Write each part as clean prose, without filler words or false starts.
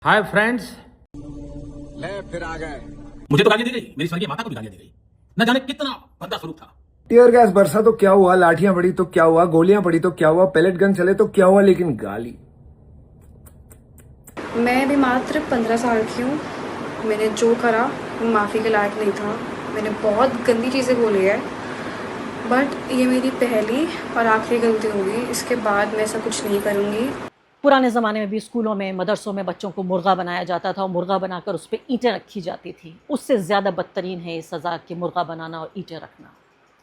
Hi friends. ले फिर आ गए। मुझे तो गालियां दी गई, मेरी स्वर्गीय माता को भी गालियां दी गई। न जाने कितना भद्दा स्वरूप था। टीयर गैस बरसा तो क्या हुआ, लाठियां पड़ी तो क्या हुआ, गोलियां पड़ी तो क्या हुआ, पैलेट गन चले तो क्या हुआ, लेकिन गाली। मैं भी मात्र 15 साल की हूँ। मैंने जो करा वो माफ़ी के लायक नहीं था। मैंने बहुत गंदी चीज़ें बोली है, बट ये मेरी पहली और आखिरी गलती होगी। इसके बाद मैं ऐसा कुछ नहीं करूँगी। पुराने ज़माने में भी स्कूलों में, मदरसों में बच्चों को मुर्गा बनाया जाता था और मुर्गा बनाकर उस पर ईंटें रखी जाती थी। उससे ज़्यादा बदतरीन है ये सज़ा कि मुर्गा बनाना और ईंटें रखना।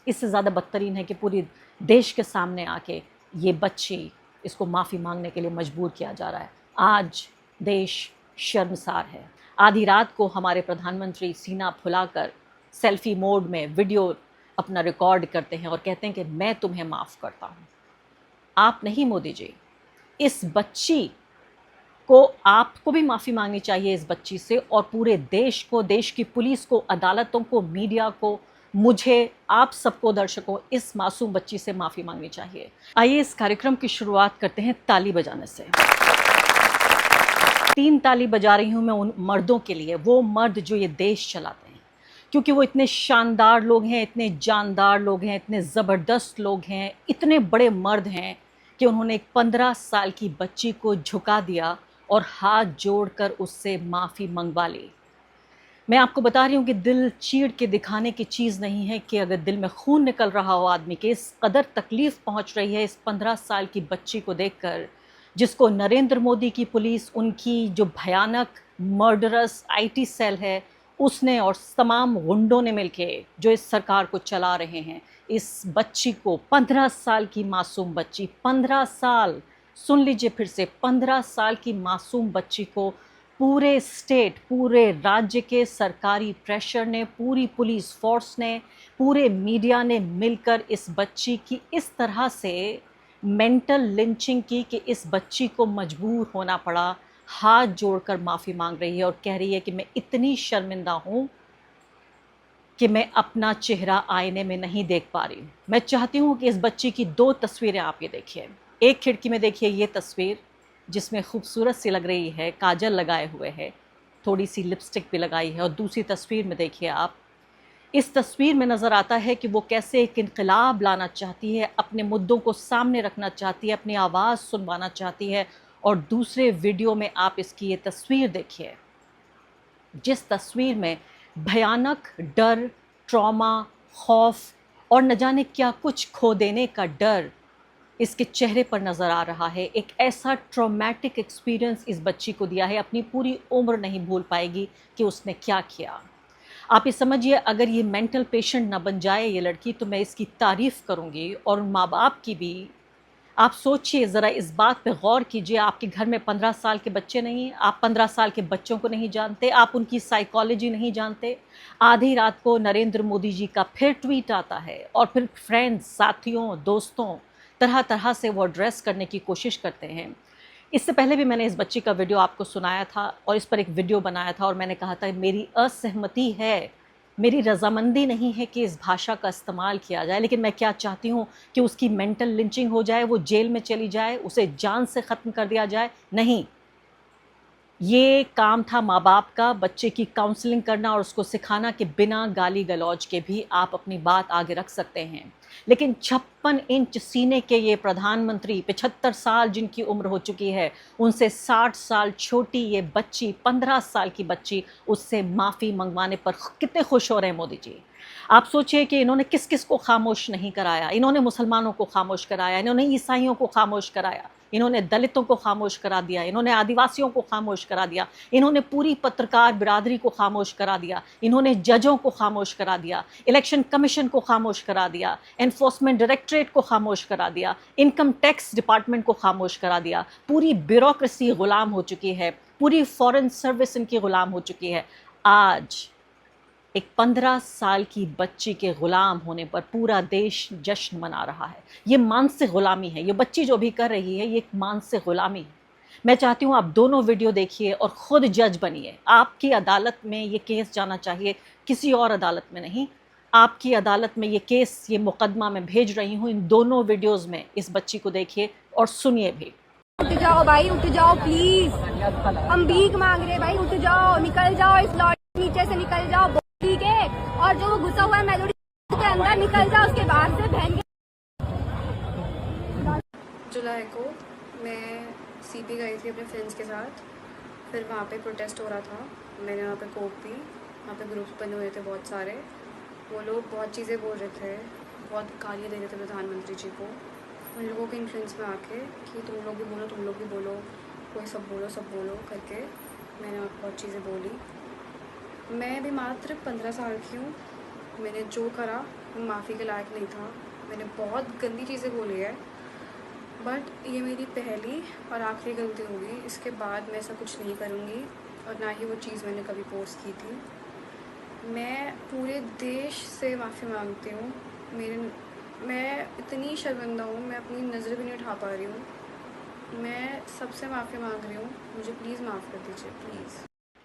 इससे ज़्यादा बदतरीन है कि पूरी देश के सामने आके ये बच्ची, इसको माफ़ी मांगने के लिए मजबूर किया जा रहा है। आज देश शर्मसार है। आधी रात को हमारे प्रधानमंत्री सीना फुलाकर सेल्फी मोड में वीडियो अपना रिकॉर्ड करते हैं और कहते हैं कि मैं तुम्हें माफ़ करता हूँ। आप नहीं मोदी जी, इस बच्ची को, आपको भी माफ़ी मांगनी चाहिए इस बच्ची से, और पूरे देश को, देश की पुलिस को, अदालतों को, मीडिया को, मुझे, आप सबको, दर्शकों, इस मासूम बच्ची से माफ़ी मांगनी चाहिए। आइए इस कार्यक्रम की शुरुआत करते हैं ताली बजाने से। 3 ताली बजा रही हूँ मैं उन मर्दों के लिए, वो मर्द जो ये देश चलाते हैं, क्योंकि वो इतने शानदार लोग हैं, इतने जानदार लोग हैं, इतने ज़बरदस्त लोग हैं, इतने बड़े मर्द हैं कि उन्होंने एक 15 साल की बच्ची को झुका दिया और हाथ जोड़कर उससे माफ़ी मंगवा ली। मैं आपको बता रही हूँ कि दिल चीर के दिखाने की चीज़ नहीं है कि अगर दिल में खून निकल रहा हो आदमी के, इस कदर तकलीफ़ पहुँच रही है इस 15 साल की बच्ची को देखकर, जिसको नरेंद्र मोदी की पुलिस, उनकी जो भयानक मर्डरस आईटी सेल है, उसने और तमाम गुंडों ने मिलके जो इस सरकार को चला रहे हैं, इस बच्ची को, 15 साल की मासूम बच्ची, 15 साल, सुन लीजिए फिर से, 15 साल की मासूम बच्ची को पूरे स्टेट, पूरे राज्य के सरकारी प्रेशर ने, पूरी पुलिस फोर्स ने, पूरे मीडिया ने मिलकर इस बच्ची की इस तरह से मेंटल लिंचिंग की कि इस बच्ची को मजबूर होना पड़ा, हाथ जोड़कर माफ़ी मांग रही है और कह रही है कि मैं इतनी शर्मिंदा हूँ कि मैं अपना चेहरा आईने में नहीं देख पा रही हूँ। मैं चाहती हूँ कि इस बच्ची की 2 तस्वीरें आप ये देखिए। एक खिड़की में देखिए ये तस्वीर, जिसमें खूबसूरत सी लग रही है, काजल लगाए हुए है, थोड़ी सी लिपस्टिक भी लगाई है, और दूसरी तस्वीर में देखिए आप, इस तस्वीर में नज़र आता है कि वो कैसे एक इनकलाब लाना चाहती है, अपने मुद्दों को सामने रखना चाहती है, अपनी आवाज़ सुनवाना चाहती है। और दूसरे वीडियो में आप इसकी ये तस्वीर देखिए, जिस तस्वीर में भयानक डर, ट्रॉमा, खौफ और न जाने क्या कुछ खो देने का डर इसके चेहरे पर नज़र आ रहा है। एक ऐसा ट्रॉमेटिक एक्सपीरियंस इस बच्ची को दिया है, अपनी पूरी उम्र नहीं भूल पाएगी कि उसने क्या किया। आप ये समझिए, अगर ये मेंटल पेशेंट ना बन जाए ये लड़की, तो मैं इसकी तारीफ़ करूँगी, और माँ बाप की भी। आप सोचिए ज़रा, इस बात पे गौर कीजिए, आपके घर में 15 साल के बच्चे नहीं हैं, आप 15 साल के बच्चों को नहीं जानते, आप उनकी साइकोलॉजी नहीं जानते। आधी रात को नरेंद्र मोदी जी का फिर ट्वीट आता है और फिर फ्रेंड्स, साथियों, दोस्तों, तरह तरह से वो एड्रेस करने की कोशिश करते हैं। इससे पहले भी मैंने इस बच्ची का वीडियो आपको सुनाया था और इस पर एक वीडियो बनाया था, और मैंने कहा था मेरी असहमति है, मेरी रजामंदी नहीं है कि इस भाषा का इस्तेमाल किया जाए, लेकिन मैं क्या चाहती हूँ कि उसकी मेंटल लिंचिंग हो जाए, वो जेल में चली जाए, उसे जान से ख़त्म कर दिया जाए। नहीं, ये काम था माँ बाप का, बच्चे की काउंसलिंग करना और उसको सिखाना कि बिना गाली गलौज के भी आप अपनी बात आगे रख सकते हैं। लेकिन 56 इंच सीने के ये प्रधानमंत्री, 75 साल जिनकी उम्र हो चुकी है, उनसे 60 साल छोटी ये बच्ची, 15 साल की बच्ची, उससे माफ़ी मंगवाने पर कितने खुश हो रहे हैं मोदी जी। आप सोचिए कि इन्होंने किस किस को खामोश नहीं कराया। इन्होंने मुसलमानों को खामोश कराया, इन्होंने ईसाइयों को खामोश कराया, इन्होंने दलितों को खामोश करा दिया, इन्होंने आदिवासियों को खामोश करा दिया, इन्होंने पूरी पत्रकार बिरादरी को खामोश करा दिया, इन्होंने जजों को खामोश करा दिया, इलेक्शन कमीशन को खामोश करा दिया, एनफोर्समेंट डायरेक्टरेट को खामोश करा दिया, इनकम टैक्स डिपार्टमेंट को खामोश करा दिया। पूरी ब्यूरोक्रेसी गुलाम हो चुकी है, पूरी फॉरेन सर्विस इनकी गुलाम हो चुकी है। आज एक 15 साल की बच्ची के ग़ुलाम होने पर पूरा देश जश्न मना रहा है। ये मानसिक ग़ुलामी है, ये बच्ची जो भी कर रही है, ये एक मानसिक ग़ुलामी है। मैं चाहती हूँ आप दोनों वीडियो देखिए और ख़ुद जज बनिए। आपकी अदालत में ये केस जाना चाहिए, किसी और अदालत में नहीं। आपकी अदालत में ये केस, ये मुकदमा मैं भेज रही हूँ। इन दोनों वीडियोज़ में इस बच्ची को देखिए और सुनिए भी। उठ जाओ भाई, उठ जाओ प्लीज, हम भीख मांग रहे हैं भाई, उठ जाओ, निकल जाओ, इस लॉरी के नीचे से निकल जाओ, ठीक है। और जो वो घुसा हुआ है मेलोडी के अंदर, निकल जाओ उसके बाहर से, बहन के। जुलाई को मैं सीपी गई थी अपने फ्रेंड्स के साथ, फिर वहाँ पे प्रोटेस्ट हो रहा था, मैंने वहाँ पे कोक पी, वहाँ पे ग्रुप्स बने हुए थे बहुत सारे, वो लोग बहुत चीज़ें बोल रहे थे, बहुत गालियाँ दे रहे थे प्रधानमंत्री जी को, उन लोगों के इन्फ्लुएंस में आके कि तुम लोग भी बोलो, तुम लोग भी बोलो, कोई सब बोलो करके मैंने बहुत चीज़ें बोली। मैं भी मात्र 15 साल की हूँ, मैंने जो करा वो माफ़ी के लायक नहीं था, मैंने बहुत गंदी चीज़ें बोली है, बट ये मेरी पहली और आखिरी गलती होगी, इसके बाद मैं ऐसा कुछ नहीं करूँगी और ना ही वो चीज़ मैंने कभी पोस्ट की थी। मैं पूरे देश से माफ़ी मांगती हूँ, मैं इतनी शर्मिंदा हूँ, मैं अपनी नज़र भी नहीं उठा पा रही हूँ, मैं सबसे माफ़ी मांग रही हूँ, मुझे प्लीज़ माफ़ कर दीजिए प्लीज़।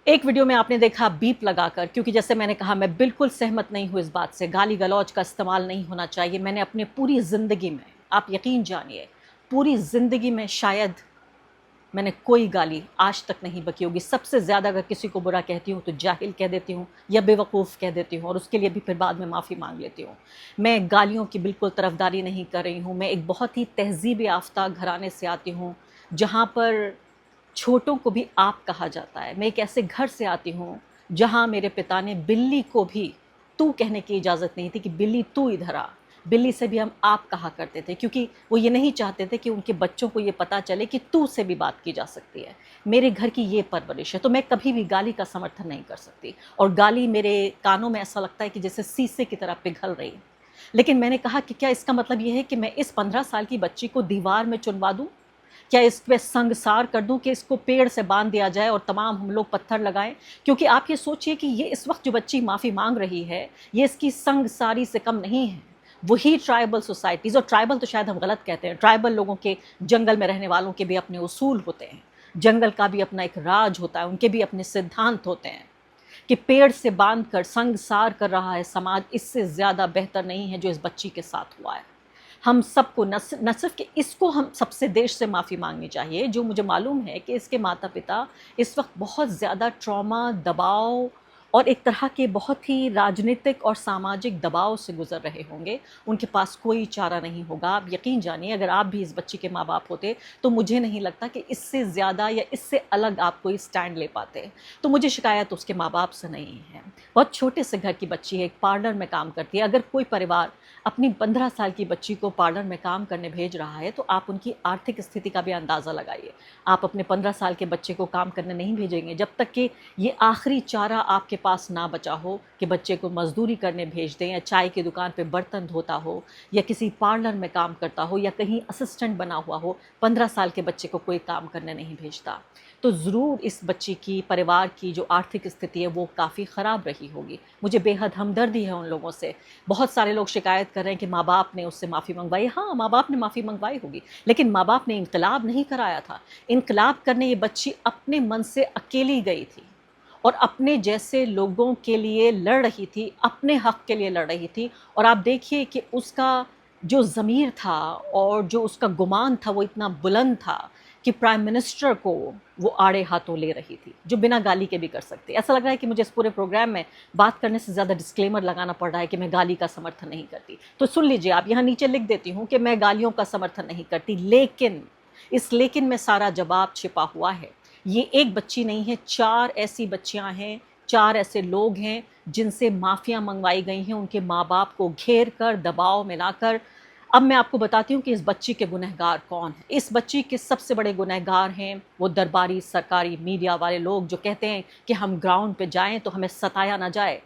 एक वीडियो में आपने देखा बीप लगाकर, क्योंकि जैसे मैंने कहा मैं बिल्कुल सहमत नहीं हूँ इस बात से, गाली गलौज का इस्तेमाल नहीं होना चाहिए। मैंने अपने पूरी ज़िंदगी में, आप यकीन जानिए, पूरी ज़िंदगी में शायद मैंने कोई गाली आज तक नहीं बकी होगी। सबसे ज़्यादा अगर किसी को बुरा कहती हूँ तो जाहिल कह देती हूँ या बेवकूफ़ कह देती हूँ, और उसके लिए भी फिर बाद में माफ़ी मांग लेती हूँ। मैं गालियों की बिल्कुल तरफदारी नहीं कर रही हूँ। मैं एक बहुत ही तहज़ीब याफ्ता घराने से आती हूँ जहाँ पर छोटों को भी आप कहा जाता है। मैं एक ऐसे घर से आती हूँ जहाँ मेरे पिता ने बिल्ली को भी तू कहने की इजाज़त नहीं थी कि बिल्ली तू इधर आ। बिल्ली से भी हम आप कहा करते थे, क्योंकि वो ये नहीं चाहते थे कि उनके बच्चों को ये पता चले कि तू से भी बात की जा सकती है। मेरे घर की ये परवरिश है, तो मैं कभी भी गाली का समर्थन नहीं कर सकती, और गाली मेरे कानों में ऐसा लगता है कि जैसे शीशे की तरह पिघल रही। लेकिन मैंने कहा कि क्या इसका मतलब ये है कि मैं इस 15 साल की बच्ची को दीवार में चुनवा दूँ? क्या इस पे संगसार कर दूं कि इसको पेड़ से बांध दिया जाए और तमाम हम लोग पत्थर लगाएं? क्योंकि आप ये सोचिए कि ये इस वक्त जो बच्ची माफ़ी मांग रही है, ये इसकी संगसारी से कम नहीं है। वही ट्राइबल सोसाइटीज़, और ट्राइबल तो शायद हम गलत कहते हैं, ट्राइबल लोगों के, जंगल में रहने वालों के भी अपने उसूल होते हैं, जंगल का भी अपना एक राज होता है, उनके भी अपने सिद्धांत होते हैं। कि पेड़ से बांध कर संगसार कर रहा है समाज, इससे ज़्यादा बेहतर नहीं है जो इस बच्ची के साथ हुआ है। हम सबको न सिर्फ कि इसको हम सबसे देश से माफ़ी मांगनी चाहिए, जो मुझे मालूम है कि इसके माता पिता इस वक्त बहुत ज़्यादा ट्रॉमा, दबाव और एक तरह के बहुत ही राजनीतिक और सामाजिक दबाव से गुजर रहे होंगे। उनके पास कोई चारा नहीं होगा। आप यकीन जानिए, अगर आप भी इस बच्ची के माँ बाप होते तो मुझे नहीं लगता कि इससे ज़्यादा या इससे अलग आप कोई स्टैंड ले पाते। तो मुझे शिकायत उसके माँ बाप से नहीं है। बहुत छोटे से घर की बच्ची है, एक पार्लर में काम करती है। अगर कोई परिवार अपनी 15 साल की बच्ची को पार्लर में काम करने भेज रहा है तो आप उनकी आर्थिक स्थिति का भी अंदाज़ा लगाइए। आप अपने 15 साल के बच्चे को काम करने नहीं भेजेंगे जब तक कि ये आखिरी चारा आपके पास ना बचा हो कि बच्चे को मजदूरी करने भेज दें, या चाय की दुकान पे बर्तन धोता हो, या किसी पार्लर में काम करता हो, या कहीं असिस्टेंट बना हुआ हो। 15 साल के बच्चे को कोई काम करने नहीं भेजता। तो ज़रूर इस बच्ची की, परिवार की जो आर्थिक स्थिति है वो काफ़ी ख़राब रही होगी। मुझे बेहद हमदर्दी है उन लोगों से। बहुत सारे लोग शिकायत कर रहे हैं कि माँ बाप ने उससे माफ़ी मंगवाई। हाँ, माँ बाप ने माफ़ी मंगवाई होगी, लेकिन माँ बाप ने इनकलाब नहीं कराया था। इनकलाब करने ये बच्ची अपने मन से अकेली गई थी और अपने जैसे लोगों के लिए लड़ रही थी, अपने हक़ के लिए लड़ रही थी। और आप देखिए कि उसका जो ज़मीर था और जो उसका गुमान था वो इतना बुलंद था कि प्राइम मिनिस्टर को वो आड़े हाथों ले रही थी, जो बिना गाली के भी कर सकते। ऐसा लग रहा है कि मुझे इस पूरे प्रोग्राम में बात करने से ज़्यादा डिस्क्लेमर लगाना पड़ रहा है कि मैं गाली का समर्थन नहीं करती। तो सुन लीजिए, आप यहाँ नीचे लिख देती हूँ कि मैं गालियों का समर्थन नहीं करती, लेकिन इस लेकिन में सारा जवाब छिपा हुआ है। ये एक बच्ची नहीं है, 4 ऐसी बच्चियाँ हैं, 4 ऐसे लोग हैं जिनसे माफ़ियाँ मंगवाई गई हैं, उनके माँ बाप को घेर कर, दबाव में लाकर। अब मैं आपको बताती हूँ कि इस बच्ची के गुनहगार कौन हैं। इस बच्ची के सबसे बड़े गुनहगार हैं वो दरबारी सरकारी मीडिया वाले लोग, जो कहते हैं कि हम ग्राउंड पे जाएं तो हमें सताया ना जाए।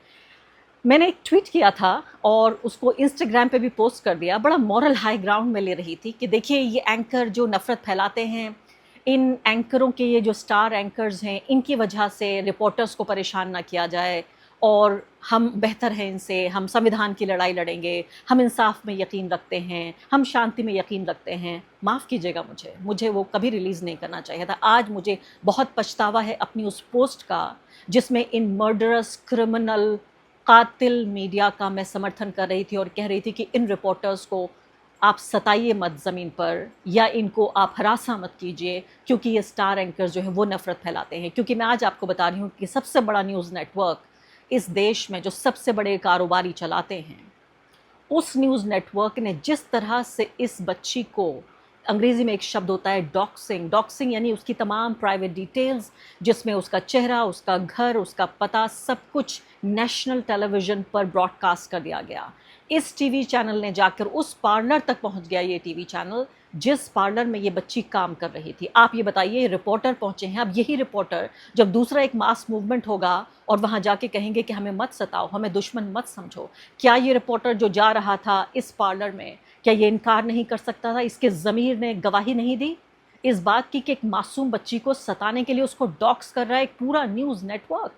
मैंने एक ट्वीट किया था और उसको इंस्टाग्राम पे भी पोस्ट कर दिया, बड़ा मॉरल हाई ग्राउंड में ले रही थी कि देखिए ये एंकर जो नफ़रत फैलाते हैं, इन एंकरों के, ये जो स्टार एंकर्स हैं, इनकी वजह से रिपोर्टर्स को परेशान ना किया जाए, और हम बेहतर हैं इनसे, हम संविधान की लड़ाई लड़ेंगे, हम इंसाफ में यकीन रखते हैं, हम शांति में यकीन रखते हैं। माफ़ कीजिएगा, मुझे वो कभी रिलीज़ नहीं करना चाहिए था। आज मुझे बहुत पछतावा है अपनी उस पोस्ट का जिसमें इन मर्डरस, क्रिमिनल, कातिल मीडिया का मैं समर्थन कर रही थी और कह रही थी कि इन रिपोर्टर्स को आप सताइए मत ज़मीन पर, या इनको आप हरासा मत कीजिए, क्योंकि ये स्टार एंकर जो हैं वो नफ़रत फैलाते हैं। क्योंकि मैं आज आपको बता रही हूँ कि सबसे बड़ा न्यूज़ नेटवर्क इस देश में जो सबसे बड़े कारोबारी चलाते हैं, उस न्यूज़ नेटवर्क ने जिस तरह से इस बच्ची को, अंग्रेज़ी में एक शब्द होता है डॉक्सिंग, डॉक्सिंग यानी उसकी तमाम प्राइवेट डिटेल्स, जिसमें उसका चेहरा, उसका घर, उसका पता, सब कुछ नेशनल टेलीविज़न पर ब्रॉडकास्ट कर दिया गया। इस टीवी चैनल ने जाकर उस पार्लर तक पहुंच गया, ये टीवी चैनल जिस पार्लर में ये बच्ची काम कर रही थी। आप ये बताइए, रिपोर्टर पहुंचे हैं। अब यही रिपोर्टर जब दूसरा एक मास मूवमेंट होगा और वहां जाके कहेंगे कि हमें मत सताओ, हमें दुश्मन मत समझो, क्या ये रिपोर्टर जो जा रहा था इस पार्लर में, क्या ये इनकार नहीं कर सकता था? इसके ज़मीर ने गवाही नहीं दी इस बात की कि एक मासूम बच्ची को सताने के लिए उसको डॉक्स कर रहा है एक पूरा न्यूज़ नेटवर्क?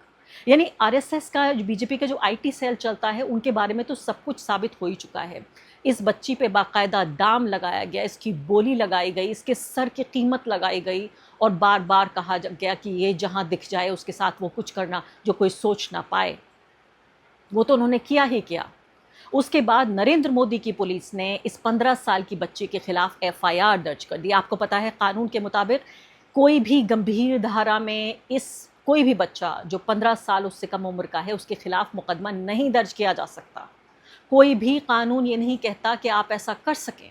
यानी आरएसएस का, बीजेपी का जो आईटी सेल चलता है, उनके बारे में तो सब कुछ साबित हो ही चुका है। इस बच्ची पे बाकायदा दाम लगाया गया, इसकी बोली लगाई गई, इसके सर की कीमत लगाई गई, और बार बार कहा गया कि ये जहाँ दिख जाए उसके साथ वो कुछ करना जो कोई सोच ना पाए। वो तो उन्होंने किया ही किया। उसके बाद नरेंद्र मोदी की पुलिस ने इस 15 साल की बच्ची के खिलाफ एफआईआर दर्ज कर दी। आपको पता है कानून के मुताबिक कोई भी गंभीर धारा में कोई भी बच्चा जो 15 साल उससे कम उम्र का है उसके खिलाफ मुकदमा नहीं दर्ज किया जा सकता। कोई भी कानून ये नहीं कहता कि आप ऐसा कर सकें।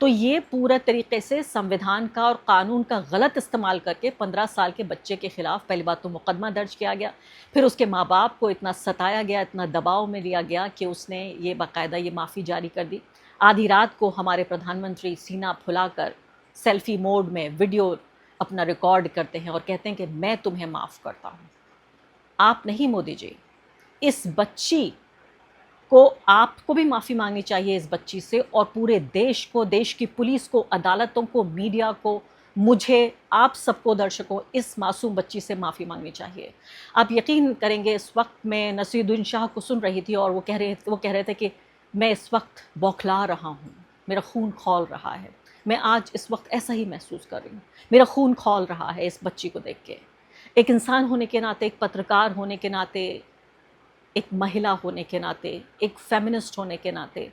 तो ये पूरा तरीके से संविधान का और कानून का गलत इस्तेमाल करके 15 साल के बच्चे के खिलाफ पहली बात तो मुकदमा दर्ज किया गया, फिर उसके माँ बाप को इतना सताया गया, इतना दबाव में लिया गया कि उसने ये बाकायदा ये माफ़ी जारी कर दी। आधी रात को हमारे प्रधानमंत्री सीना फुलाकर सेल्फी मोड में वीडियो अपना रिकॉर्ड करते हैं और कहते हैं कि मैं तुम्हें माफ़ करता हूँ। आप नहीं मोदी जी, इस बच्ची को, आपको भी माफ़ी मांगनी चाहिए इस बच्ची से, और पूरे देश को, देश की पुलिस को, अदालतों को, मीडिया को, मुझे, आप सबको, दर्शकों, इस मासूम बच्ची से माफ़ी मांगनी चाहिए। आप यकीन करेंगे, इस वक्त मैं नसीरुद्दीन शाह को सुन रही थी और वो कह रहे थे कि मैं इस वक्त बौखला रहा हूँ, मेरा खून खौल रहा है। मैं आज इस वक्त ऐसा ही महसूस कर रही हूँ, मेरा खून खौल रहा है इस बच्ची को देख के। एक इंसान होने के नाते, एक पत्रकार होने के नाते, एक महिला होने के नाते, एक फेमिनिस्ट होने के नाते,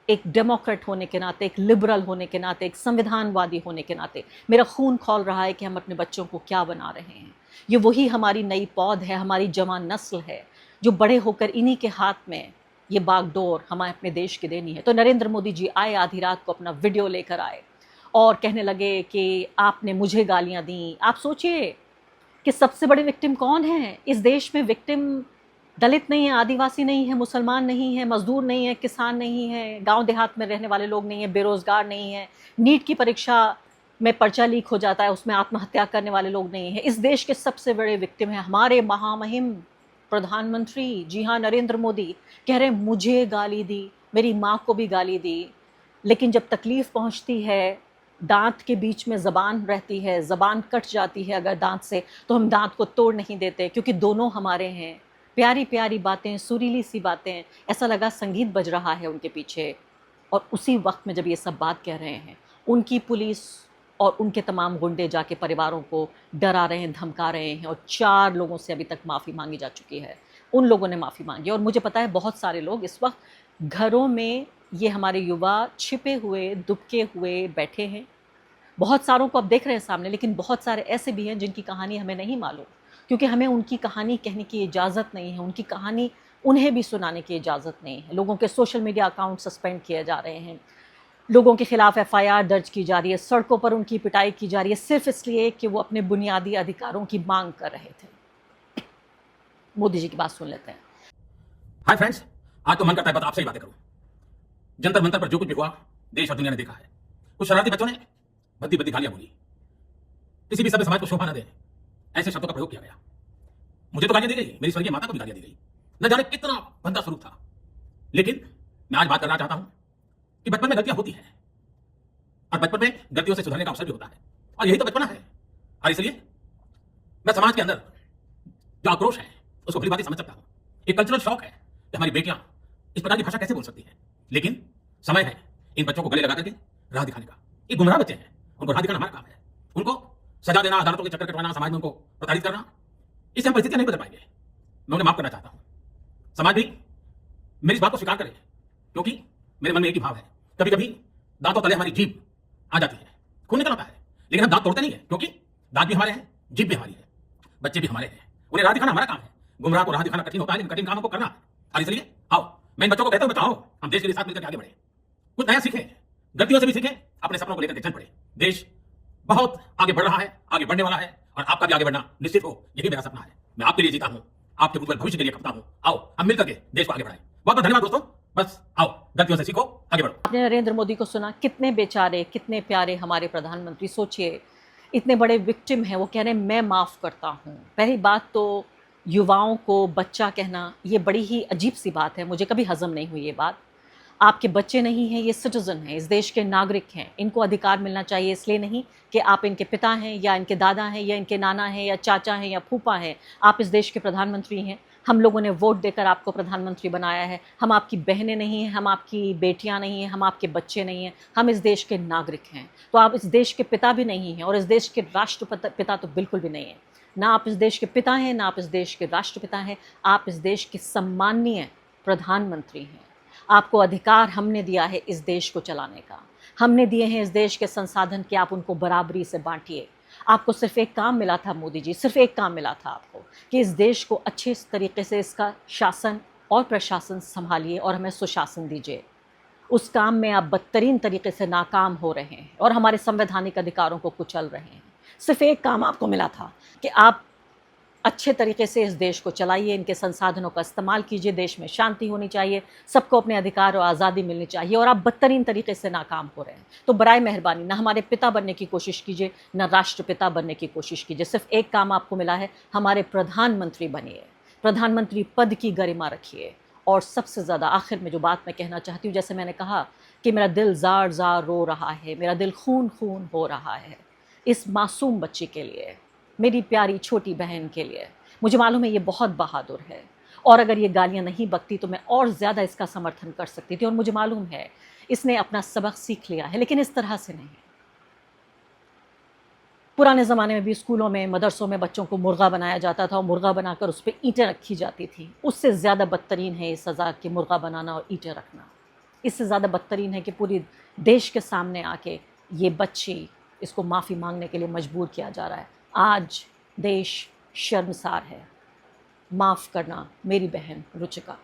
एक डेमोक्रेट होने के नाते, एक लिबरल होने के नाते, एक संविधानवादी होने के नाते मेरा खून खौल रहा है कि हम अपने बच्चों को क्या बना रहे हैं। ये वही हमारी नई पौध है, हमारी जवान नस्ल है, जो बड़े होकर इन्हीं के हाथ में ये बागडोर हमें अपने देश की देनी है। तो नरेंद्र मोदी जी आए, आधी रात को अपना वीडियो लेकर आए और कहने लगे कि आपने मुझे गालियाँ दी। आप सोचिए कि सबसे बड़े विक्टिम कौन है इस देश में? विक्टिम दलित नहीं है, आदिवासी नहीं है, मुसलमान नहीं है, मजदूर नहीं है, किसान नहीं है, गांव देहात में रहने वाले लोग नहीं है, बेरोज़गार नहीं है, नीट की परीक्षा में पर्चा लीक हो जाता है उसमें आत्महत्या करने वाले लोग नहीं हैं। इस देश के सबसे बड़े विक्टिम हैं हमारे महामहिम प्रधानमंत्री, जी हाँ, नरेंद्र मोदी। कह रहे हैं मुझे गाली दी, मेरी माँ को भी गाली दी, लेकिन जब तकलीफ़ पहुँचती है, दांत के बीच में ज़बान रहती है, ज़बान कट जाती है अगर दांत से, तो हम दांत को तोड़ नहीं देते, क्योंकि दोनों हमारे हैं। प्यारी प्यारी बातें, सुरीली सी बातें, ऐसा लगा संगीत बज रहा है उनके पीछे। और उसी वक्त में जब ये सब बात कह रहे हैं, उनकी पुलिस और उनके तमाम गुंडे जाके परिवारों को डरा रहे हैं, धमका रहे हैं, और 4 लोगों से अभी तक माफ़ी मांगी जा चुकी है। उन लोगों ने माफ़ी मांगी, और मुझे पता है बहुत सारे लोग इस वक्त घरों में, ये हमारे युवा छिपे हुए, दुबके हुए बैठे हैं। बहुत सारों को आप देख रहे हैं सामने, लेकिन बहुत सारे ऐसे भी हैं जिनकी कहानी हमें नहीं मालूम, क्योंकि हमें उनकी कहानी कहने की इजाज़त नहीं है, उनकी कहानी उन्हें भी सुनाने की इजाज़त नहीं है। लोगों के सोशल मीडिया अकाउंट सस्पेंड किए जा रहे हैं, लोगों के खिलाफ एफआईआर दर्ज की जा रही है, सड़कों पर उनकी पिटाई की जा रही है, सिर्फ इसलिए कि वो अपने बुनियादी अधिकारों की मांग कर रहे थे। मोदी जी की बात सुन लेते हैं। हाय फ्रेंड्स, आज तो मन करता है बस आपसे ही बातें करूं। जंतर मंतर पर जो कुछ भी हुआ देश और दुनिया ने देखा है। कुछ शरारती बच्चों ने भद्दी भद्दी गालियां बोली, किसी भी सभ्य समाज को शोभा न दे ऐसे शब्दों का प्रयोग किया गया। मुझे तो गालियां दी गई, मेरी स्वर्गीय माता को भी गालियां दी गई। न जाने कितना भद्दा स्वरूप था। लेकिन मैं आज बात करना चाहता हूं कि बचपन में गलतियां होती हैं, और बचपन में गलतियों से सुधरने का अवसर भी होता है, और यही तो बचपना है। और इसलिए मैं समाज के अंदर जो आक्रोश है उसको भली भांति समझ सकता हूं। एक कल्चरल शौक है कि हमारी बेटियां इस प्रकार की भाषा कैसे बोल सकती हैं। लेकिन समय है इन बच्चों को गले लगा करके राह दिखाने का। ये गुमराह बच्चे हैं, उनको राह दिखाना हमारा काम है। उनको सजा देना, अदालतों के चक्कर कटवाना, समाज में उनको प्रताड़ित करना, इससे हम परिस्थितियां नहीं बदल पाएंगे। मैं उन्हें माफ करना चाहता हूं। समाज भी मेरी इस बात को स्वीकार करे, क्योंकि मेरे मन में एक ही भाव है कभी कभी दांतों तले हमारी जीभ आ जाती है, खून निकल आता है, लेकिन हम दांत तोड़ते नहीं है, क्योंकि दांत भी हमारे हैं, जीभ भी हमारी है, बच्चे भी हमारे हैं, उन्हें राह दिखाना हमारा काम है। गुमराह को राह दिखाना कठिन होता है, लेकिन कठिन कामों को करना है। और इसलिए आओ, मैं इन बच्चों को कहता हूं, बताओ, हम देश के लिए साथ मिलकर आगे बढ़े, कुछ नया सीखें, गलतियों से भी सीखें, अपने सपनों को लेकर चल पड़े। देश बहुत आगे बढ़ रहा है, आगे बढ़ने वाला है, और आपका भी आगे बढ़ना निश्चित हो, यही मेरा सपना है। मैं आपके लिए जीता हूं, आपके उज्जवल भविष्य के लिए खपता हूं। आओ हम मिलकर के देश को आगे बढ़ाएं। बहुत बहुत धन्यवाद दोस्तों। बस आओ, गलतियों से सीखो, आगे बढ़ो। आपने नरेंद्र मोदी को सुना, कितने बेचारे, कितने प्यारे हमारे प्रधानमंत्री। सोचिए, इतने बड़े विक्टिम हैं, वो कह रहे हैं मैं माफ़ करता हूँ। पहली बात तो युवाओं को बच्चा कहना, ये बड़ी ही अजीब सी बात है, मुझे कभी हज़म नहीं हुई ये बात। आपके बच्चे नहीं हैं, ये सिटीज़न हैं, इस देश के नागरिक हैं, इनको अधिकार मिलना चाहिए। इसलिए नहीं कि आप इनके पिता हैं या इनके दादा हैं या इनके नाना हैं या चाचा हैं या फूफा हैं, आप इस देश के प्रधानमंत्री हैं। हम लोगों ने वोट देकर आपको प्रधानमंत्री बनाया है। हम आपकी बहनें नहीं हैं, हम आपकी बेटियां नहीं हैं, हम आपके बच्चे नहीं हैं, हम इस देश के नागरिक हैं। तो आप इस देश के पिता भी नहीं हैं, और इस देश के राष्ट्रपिता तो बिल्कुल भी नहीं हैं। ना आप इस देश के पिता हैं, ना आप इस देश के राष्ट्रपिता हैं, आप इस देश के सम्माननीय प्रधानमंत्री हैं। आपको अधिकार हमने दिया है इस देश को चलाने का, हमने दिए हैं इस देश के संसाधन कि आप उनको बराबरी से बांटिए। आपको सिर्फ एक काम मिला था मोदी जी, सिर्फ एक काम मिला था आपको, कि इस देश को अच्छे तरीके से इसका शासन और प्रशासन संभालिए और हमें सुशासन दीजिए। उस काम में आप बदतरीन तरीके से नाकाम हो रहे हैं और हमारे संवैधानिक अधिकारों को कुचल रहे हैं। सिर्फ एक काम आपको मिला था कि आप अच्छे तरीके से इस देश को चलाइए, इनके संसाधनों का इस्तेमाल कीजिए, देश में शांति होनी चाहिए, सबको अपने अधिकार और आज़ादी मिलनी चाहिए, और आप बदतरीन तरीके से नाकाम हो रहे हैं। तो बराए मेहरबानी ना हमारे पिता बनने की कोशिश कीजिए, ना राष्ट्रपिता बनने की कोशिश कीजिए। सिर्फ एक काम आपको मिला है, हमारे प्रधानमंत्री बनिए, प्रधानमंत्री पद की गरिमा रखिए। और सबसे ज़्यादा आखिर में जो बात मैं कहना चाहती हूँ, जैसे मैंने कहा कि मेरा दिल ज़ार ज़ार रो रहा है, मेरा दिल खून खून हो रहा है इस मासूम बच्ची के लिए, मेरी प्यारी छोटी बहन के लिए। मुझे मालूम है ये बहुत बहादुर है, और अगर ये गालियाँ नहीं बकती तो मैं और ज़्यादा इसका समर्थन कर सकती थी। और मुझे मालूम है इसने अपना सबक सीख लिया है, लेकिन इस तरह से नहीं। पुराने ज़माने में भी स्कूलों में, मदरसों में बच्चों को मुर्गा बनाया जाता था और मुर्गा बनाकर उस पर ईंटें रखी जाती थी। उससे ज़्यादा बदतरीन है ये सज़ा कि मुर्गा बनाना और ईंटें रखना। इससे ज़्यादा बदतरीन है कि पूरी देश के सामने आके ये बच्ची, इसको माफ़ी मांगने के लिए मजबूर किया जा रहा है। आज देश शर्मसार है। माफ़ करना मेरी बहन रुचिका।